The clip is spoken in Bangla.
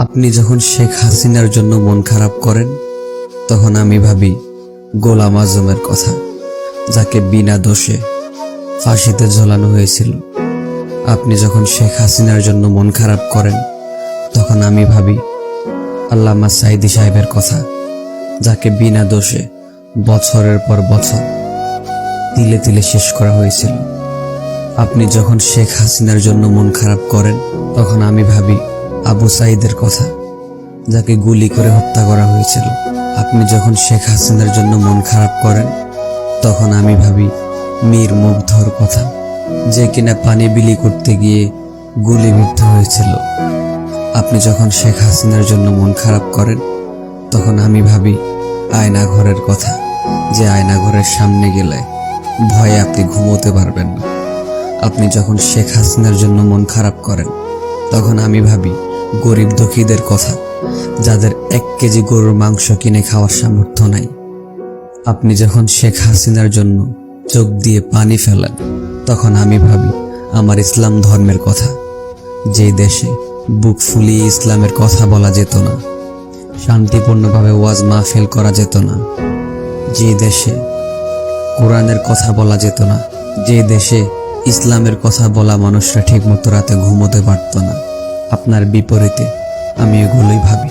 আপনি যখন শেখ হাসিনার জন্য মন খারাপ করেন তখন আমি ভাবি গোলাম আজমের কথা, যাকে বিনা দোষে ফাঁসিতে ঝোলানো হয়েছিল। আপনি যখন শেখ হাসিনার জন্য মন খারাপ করেন তখন আমি ভাবি আল্লামা সাঈদী সাহেবের কথা, যাকে বিনা দোষে বছরের পর বছর তিলে তিলে শেষ করা হয়েছিল। আপনি যখন শেখ হাসিনার জন্য মন খারাপ করেন তখন আমি ভাবি আবু সাঈদের কথা, যাকে গুলি করে হত্যা করা হয়েছিল। আপনি যখন শেখ হাসিনার জন্য মন খারাপ করেন তখন আমি ভাবি মীর মুগ্ধর কথা, যে কিনা পানি বিলি করতে গিয়ে গুলিবিদ্ধ হয়েছিল। আপনি যখন শেখ হাসিনার জন্য মন খারাপ করেন তখন আমি ভাবি আয়নাঘরের কথা, যে আয়নাঘরের সামনে গেলে ভয়ে আপনি ঘুমোতে পারবেন না। আপনি যখন শেখ হাসিনার জন্য মন খারাপ করেন তখন আমি ভাবি গরিব দুঃখীদের কথা, যাদের 1 কেজি গরুর মাংস কিনে খাওয়ার সামর্থ্য নাই। আপনি যখন শেখ হাসিনার জন্য চোখ দিয়ে পানি ফেলেন তখন আমি ভাবি আমার ইসলাম ধর্মের কথা, যেই দেশে বুক ফুলিয়ে ইসলামের কথা বলা যেত না, শান্তিপূর্ণভাবে ওয়াজ মাহফিল করা যেত না, যে দেশে কোরআনের কথা বলা যেত না, যে দেশে ইসলামের কথা বলা মানুষরা ঠিকমতো রাতে ঘুমোতে পারত না। আপনার বিপরীতে আমি এগুলোই ভাবি।